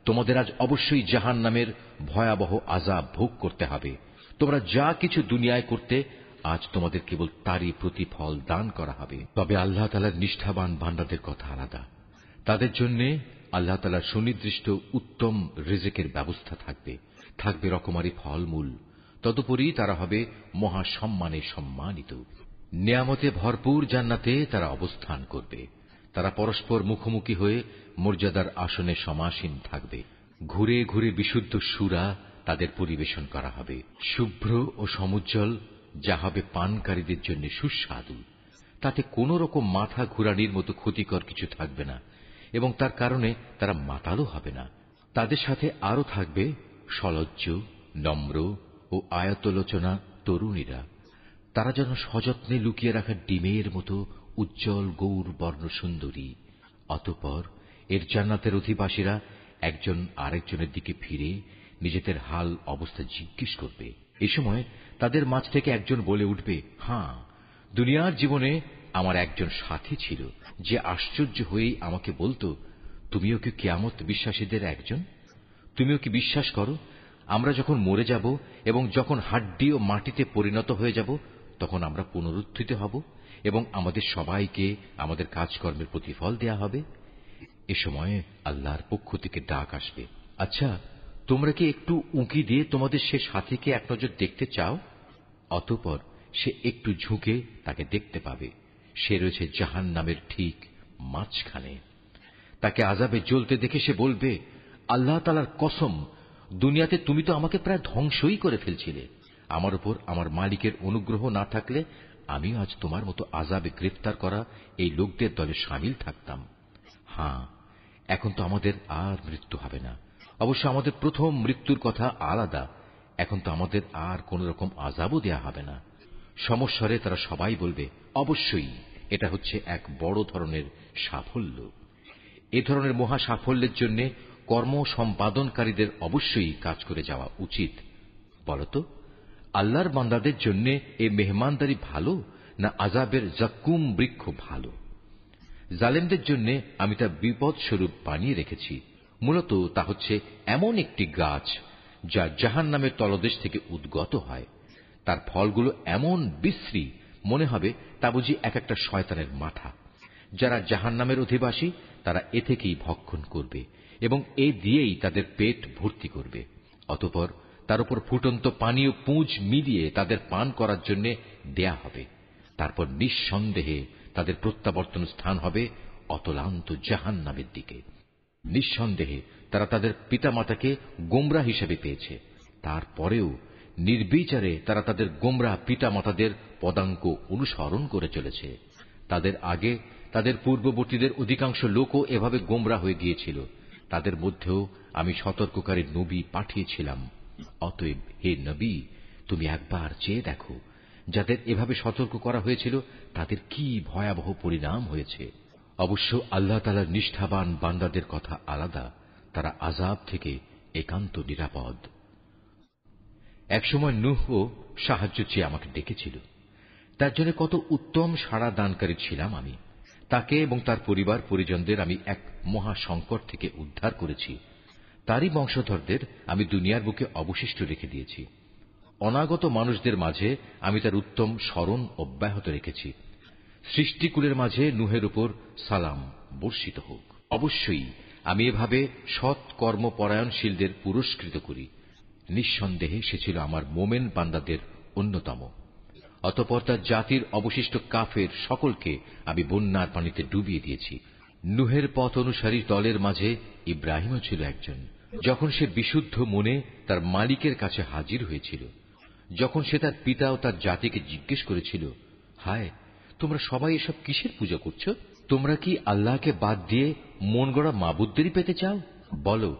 তোমাদের আজ অবশ্যই জাহান্নামের ভয়াবহ আযাব ভোগ করতে হবে। তোমরা যা কিছু দুনিয়ায় করতে, আজ তোমাদের কেবল তারই প্রতিফল দান করা হবে। তবে আল্লাহ তাআলার নিষ্ঠাবান বান্দাদের কথা আলাদা। তাদের জন্য আল্লাহ তাআলার সুনির্দিষ্ট উত্তম রিজিকের ব্যবস্থা থাকবে রকমারি ফলমূল। তদুপরি তারা হবে মহা সম্মানে সম্মানিত। নিয়ামতে ভরপুর জান্নাতে তারা অবস্থান করবে। তারা পরস্পর মুখোমুখি হয়ে মর্যাদার আসনে সমাসীন থাকবে। ঘুরে ঘুরে বিশুদ্ধ সুরা তাদের পরিবেশন করা হবে। শুভ্র ও সমুজ্জ্বল যা হবে পানকারীদের জন্য সুস্বাদু। তাতে কোন রকম মাথা ঘুরানির মতো ক্ষতিকর কিছু থাকবে না এবং তার কারণে তারা মাতালও হবে না। তাদের সাথে আরো থাকবে সলজ্জ, নম্র ও আয়তলোচনা তরুণীরা। তারা যেন সযত্নে লুকিয়ে রাখা ডিমের মতো উজ্জ্বল গৌর বর্ণ সুন্দরী। অতঃপর এর জান্নাতের অধিবাসীরা একজন আরেকজনের দিকে ফিরে নিজেদের হাল অবস্থা জিজ্ঞেস করবে। এই সময় তাদের মাঝ থেকে একজন বলে উঠবে, হ্যাঁ, দুনিয়ার জীবনে আমার একজন সাথী ছিল যে আশ্চর্য হয়েই আমাকে বলতো, তুমিও কি কিয়ামত বিশ্বাসীদের একজন? তুমিও কি বিশ্বাস করো আমরা যখন মরে যাব এবং যখন হাড্ডি ও মাটিতে পরিণত হয়ে যাব, তখন আমরা পুনরুত্থিত হব এবং আমাদের সবাইকে আমাদের কাজকর্মের প্রতিফল দেয়া হবে? এ সময় আল্লাহর পক্ষ থেকে ডাক আসবে, আচ্ছা, তোমরা কি একটু উঁকি দিয়ে তোমাদের সে সাথীকে এক নজর দেখতে চাও? অতঃপর সে একটু ঝুঁকে তাকে দেখতে পাবে। সে রয়েছে জাহান্নামের ঠিক মাঝখানে। তাকে আযাবে জ্বলতে দেখে সে বলবে, আল্লাহ তাআলার কসম, দুনিয়াতে তুমি তো আমাকে প্রায় ধ্বংসই করে ফেলছিলে। আমার উপর আমার মালিকের অনুগ্রহ না থাকলে আমিও আজ তোমার মতো আযাবে গ্রেফতার করা এই লোকদের দলে শামিল থাকতাম। হ্যাঁ, এখন তো আমাদের আর মৃত্যু হবে না। অবশ্য আমাদের প্রথম মৃত্যুর কথা আলাদা। এখন তো আমাদের আর কোন রকম আযাবও দেয়া হবে না। সমস্বরে তারা সবাই বলবে, অবশ্যই এটা হচ্ছে এক বড় ধরনের সাফল্য। এ ধরনের মহা সাফল্যের জন্য কর্ম সম্পাদনকারীদের অবশ্যই কাজ করে যাওয়া উচিত। বলতো, আল্লাহর বান্দাদের জন্য এই মেহমানদারি ভালো না আযাবের জাক্কুম বৃক্ষ ভালো? জালেমদের জন্য আমি তা বিপদ স্বরূপ বানিয়ে রেখেছি। মূলত তা হচ্ছে এমন একটি গাছ যা জাহান্নামের তলদেশ থেকে উদ্গত হয়। তার ফলগুলো এমন বিশ্রী, মনে হবে তা বুঝি এক একটা শয়তানের মাথা। যারা জাহান্নামের অধিবাসী তারা এ থেকেই ভক্ষণ করবে এবং এ দিয়েই তাদের পেট ভর্তি করবে। অতঃপর তার উপর ফুটন্ত পানি ও পুঁজ মিলিয়ে তাদের পান করার জন্য দেয়া হবে। তারপর নিঃসন্দেহে তাদের প্রত্যাবর্তন স্থান হবে অতলান্ত জাহান্নামের দিকে। নিঃসন্দেহে তারা তাদের পিতামাতাকে গোমরাহ হিসেবে পেয়েছে। তারপরেও নির্বিচারে তারা তাদের গোমরাহ পিতামাতাদের পদাঙ্ক অনুসরণ করে চলেছে। তাদের আগে তাদের পূর্ববর্তীদের অধিকাংশ লোকও এভাবে গোমরাহ হয়ে গিয়েছিল। তাদের মধ্যেও আমি সতর্ককারী নবী পাঠিয়েছিলাম। অতএব হে নবী, তুমি একবার চেয়ে দেখো, যাদের এভাবে সতর্ক করা হয়েছিল তাদের কি ভয়াবহ পরিণাম হয়েছে। অবশ্য আল্লাহ তাআলার নিষ্ঠাবান বান্দাদের কথা আলাদা। তারা আযাব থেকে একান্ত নিরাপদ। একসময় নূহও সাহায্য চেয়ে আমাকে ডেকেছিল। তার জন্য কত উত্তম সাড়া দানকারী ছিলাম আমি। তাকে এবং তার পরিবার পরিজনদের আমি এক মহা সংকট থেকে উদ্ধার করেছি। তারই বংশধরদের আমি দুনিয়ার বুকে অবশিষ্ট রেখে দিয়েছি। অনাগত মানুষদের মাঝে আমি তার উত্তম স্মরণ অব্যাহত রেখেছি। সৃষ্টিকুলের মাঝে নূহের উপর সালাম বর্ষিত হোক। অবশ্যই আমি এভাবে সৎ কর্মপরায়ণশীলদের পুরস্কৃত করি। নিঃসন্দেহে সে ছিল আমার মোমেন বান্দাদের অন্যতম। অতঃপর তার জাতির অবশিষ্ট কাফের সকলকে আমি বন্যার পানিতে ডুবিয়ে দিয়েছি। নূহের পথ অনুসারী দলের মাঝে ইব্রাহিমও ছিল একজন। যখন সে বিশুদ্ধ মনে তার মালিকের কাছে হাজির হয়েছিল, যখন সে তার পিতা ও তার জাতিকে জিজ্ঞেস করেছিল, হায়, তোমরা সবাই এসব কিসের পূজা করছো? তোমরা কি আল্লাহকে বাদ দিয়ে মন গড়া মাবুদদেরই পেতে চাও? বলো,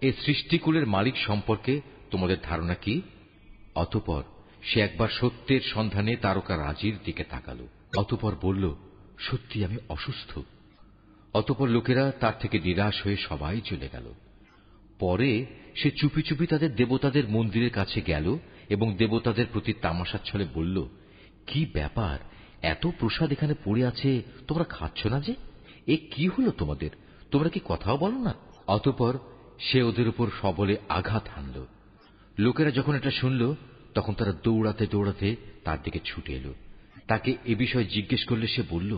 এ সৃষ্টিকুলের মালিক সম্পর্কে তোমাদের ধারণা কি? অতঃপর সে একবার সত্যের সন্ধানে তারকা রাজির দিকে তাকাল। অতঃপর বলল, সত্যি আমি অসুস্থ। অতঃপর লোকেরা তার থেকে নিরাশ হয়ে সবাই চলে গেল। পরে সে চুপি চুপি তাদের দেবতাদের মন্দিরের কাছে গেল এবং দেবতাদের প্রতি তামাশার ছলে বলল, কি ব্যাপার, এত প্রসাদ এখানে পড়ে আছে, তোমরা খাচ্ছ না যে? এ কি হলো তোমাদের? তোমরা কি কথাও বলো না? অতঃপর সে ওদের উপর সবলে আঘাত হানল। লোকেরা যখন এটা শুনল তখন তারা দৌড়াতে দৌড়াতে তার দিকে ছুটে এলো। তাকে এ বিষয়ে জিজ্ঞেস করলে সে বলল,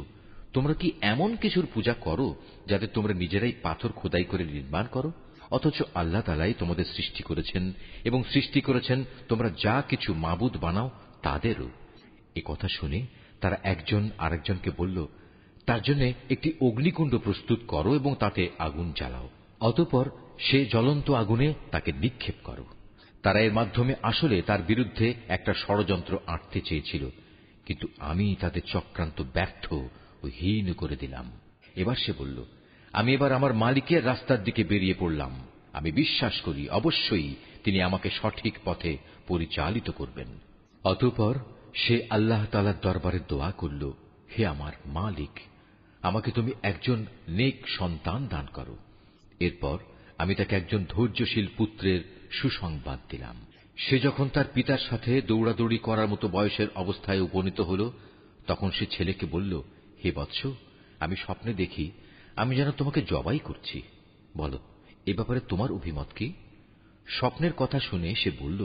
তোমরা কি এমন কিছুর পূজা করো যাতে তোমরা নিজেরাই পাথর খোদাই করে নির্মাণ করো, অথচ আল্লাহ তাআলাই তোমাদের সৃষ্টি করেছেন এবং সৃষ্টি করেছেন তোমরা যা কিছু মাবুদ বানাও তাদেরও। এ কথা শুনে তারা একজন আরেকজনকে বলল, তার জন্য একটি অগ্নিকুণ্ড প্রস্তুত করো এবং তাতে আগুন জ্বালাও, অতঃপর সে জ্বলন্ত আগুনে তাকে নিক্ষেপ করো। তারা এর মাধ্যমে আসলে তার বিরুদ্ধে একটা ষড়যন্ত্র আঁটতে চেয়েছিল, কিন্তু আমি তাদের চক্রান্ত ব্যর্থ ও হীন করে দিলাম। এবার সে বলল, আমি এবার আমার মালিকের রাস্তার দিকে বেরিয়ে পড়লাম। আমি বিশ্বাস করি অবশ্যই তিনি আমাকে সঠিক পথে পরিচালিত করবেন। অতঃপর সে আল্লাহ তাআলার দরবারে দোয়া করল, হে আমার মালিক, আমাকে তুমি একজন নেক সন্তান দান করো। এরপর আমি তাকে একজন ধৈর্যশীল পুত্রের সুসংবাদ দিলাম। সে যখন তার পিতার সাথে দৌড়াদৌড়ি করার মতো বয়সের অবস্থায় উপনীত হল, তখন সে ছেলেকে বলল, হে বৎস, আমি স্বপ্নে দেখি আমি যেন তোমাকে জবাই করছি। বলো, এ ব্যাপারে তোমার অভিমত কি? স্বপ্নের কথা শুনে সে বলল,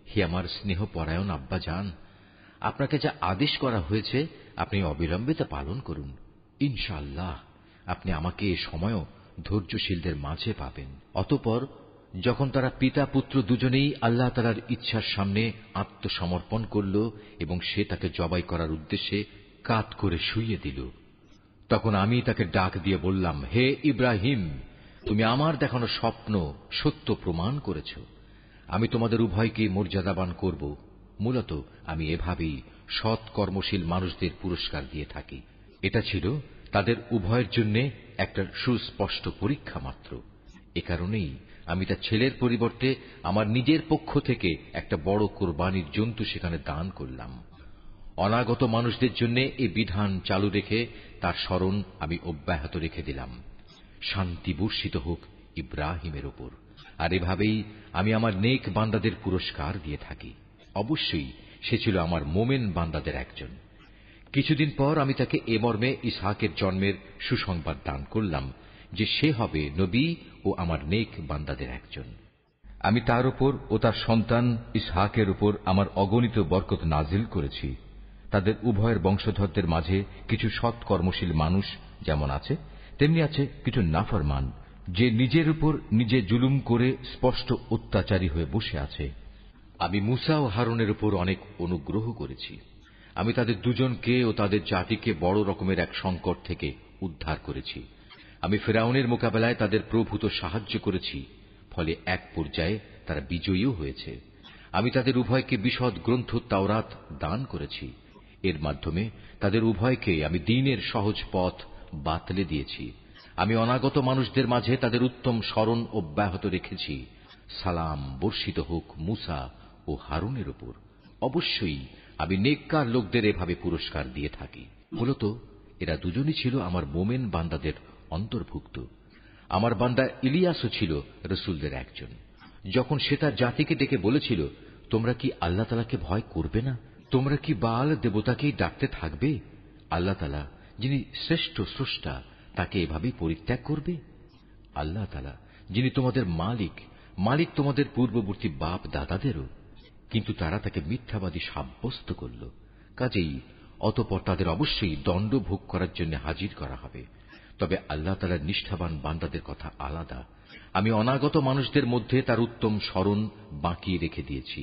হে আমার স্নেহপরায়ণ আব্বা জান, আপনাকে যা আদেশ করা হয়েছে আপনি অবিলম্বে তা পালন করুন। ইনশাআল্লাহ আপনি আমাকে এ সময়ও ধৈর্যশীলদের মাঝে পাবেন। অতঃপর যখন তারা পিতা পুত্র দুজনেই আল্লাহ তাআলার ইচ্ছার সামনে আত্মসমর্পণ করল এবং সে তাকে জবাই করার উদ্দেশ্যে কাত করে শুইয়ে দিল, তখন আমি তাকে ডাক দিয়ে বললাম, হে ইব্রাহিম, তুমি আমার দেখানো স্বপ্ন সত্য প্রমাণ করেছ। আমি তোমাদের উভয়কে মর্যাদাবান করব। মূলত আমি এভাবেই সৎ কর্মশীল মানুষদের পুরস্কার দিয়ে থাকি। এটা ছিল তাদের উভয়ের জন্য একটা সুস্পষ্ট পরীক্ষা মাত্র। এ কারণেই আমি তার ছেলের পরিবর্তে আমার নিজের পক্ষ থেকে একটা বড় কোরবানির জন্তু সেখানে দান করলাম। অনাগত মানুষদের জন্য এই বিধান চালু রেখে তার স্মরণ আমি অব্যাহত রেখে দিলাম। শান্তি বর্ষিত হোক ইব্রাহিমের ওপর। আর এভাবেই আমি আমার নেক বান্দাদের পুরস্কার দিয়ে থাকি। অবশ্যই সে ছিল আমার মোমেন বান্দাদের একজন। কিছুদিন পর আমি তাকে এ মর্মে ইসহাকের জন্মের সুসংবাদ দান করলাম যে সে হবে নবী ও আমার নেক বান্দাদের একজন। আমি তার উপর ও তার সন্তান ইসহাকের উপর আমার অগণিত বরকত নাজিল করেছি। তাদের উভয়ের বংশধরদের মাঝে কিছু সৎ কর্মশীল মানুষ যেমন আছে, তেমনি আছে কিছু নাফরমান, যে নিজের উপর নিজে জুলুম করে স্পষ্ট অত্যাচারী হয়ে বসে আছে। আমি মুসা ও হারুনের উপর অনেক অনুগ্রহ করেছি। আমি তাদের দুজনকে ও তাদের জাতিকে বড় রকমের এক সংকট থেকে উদ্ধার করেছি। আমি ফিরআউনের মোকাবেলায় তাদের প্রভূত সাহায্য করেছি, ফলে এক পর্যায়ে তারা বিজয়ীও হয়েছে। আমি তাদের উভয়কে বিশদ গ্রন্থ তাওরাত দান করেছি। এর মাধ্যমে তাদের উভয়কে আমি দ্বীনের সহজ পথ বাতলে দিয়েছি। আমি অনাগত মানুষদের মাঝে তাদের উত্তম স্মরণ অব্যাহত রেখেছি। সালাম বর্ষিত হোক মুসা ও হারুনের উপর। অবশ্যই আমি নেককার লোকদের এভাবে পুরস্কার দিয়ে থাকি। মূলত এরা দুজনই ছিল আমার মোমেন বান্দাদের অন্তর্ভুক্ত। আমার বান্দা ইলিয়াসও ছিল রসুলদের একজন। যখন সে তার জাতিকে ডেকে বলেছিল, তোমরা কি আল্লাহ তাআলাকে ভয় করবে না? তোমরা কি বাল দেবতাকেই ডাকতে থাকবে? আল্লাহ তাআলা যিনি শ্রেষ্ঠ স্রষ্টা, তাকে এভাবেই পরিত্যাগ করবে? আল্লাহ তাআলা যিনি তোমাদের মালিক, মালিক তোমাদের পূর্ববর্তী বাপ দাদাদেরও। কিন্তু তারা তাকে মিথ্যাবাদী সাব্যস্ত করল। কাজেই অতঃপর তাদের অবশ্যই দণ্ড ভোগ করার জন্য হাজির করা হবে। তবে আল্লাহ তাআলার নিষ্ঠাবান বান্দাদের কথা আলাদা। আমি অনাগত মানুষদের মধ্যে তার উত্তম স্মরণ বাকি রেখে দিয়েছি।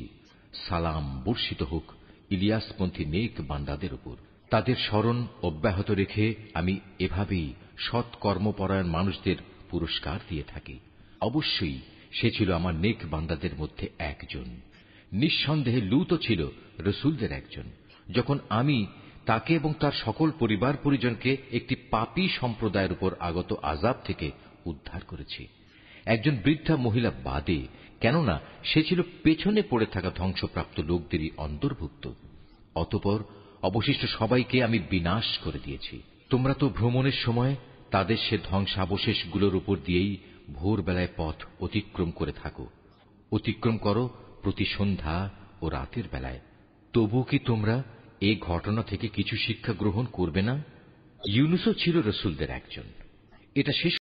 সালাম বর্ষিত হোক ইলিয়াসপন্থী নেক বান্দাদের উপর। তাদের স্মরণ অব্যাহত রেখে আমি এভাবেই সৎ কর্মপরায়ণ মানুষদের পুরস্কার দিয়ে থাকি। অবশ্যই সে ছিল আমার নেক বান্দাদের মধ্যে একজন। নিঃসন্দেহে লূতও ছিল রসুলদের একজন। যখন আমি তাকে এবং তার সকল পরিবার পরিজনকে একটি পাপী সম্প্রদায়ের উপর আগত আযাব থেকে উদ্ধার করেছি, একজন বৃদ্ধা মহিলা বাদে, কেননা সে ছিল পেছনে পড়ে থাকা ধ্বংসপ্রাপ্ত লোকদেরই অন্তর্ভুক্ত। অতঃপর অবশিষ্ট সবাইকে আমি বিনাশ করে দিয়েছি। তোমরা তো ভ্রমণের সময় তাদের সে ধ্বংসাবশেষগুলোর উপর দিয়েই ভোরবেলায় পথ অতিক্রম করে থাকো। অতিক্রম করো প্রতি সন্ধ্যা ও রাতের বেলায়। তবু কি তোমরা এই ঘটনা থেকে কিছু শিক্ষা গ্রহণ করবে না? ইউনুসও ছিল রসুলদের একজন। এটা শেষ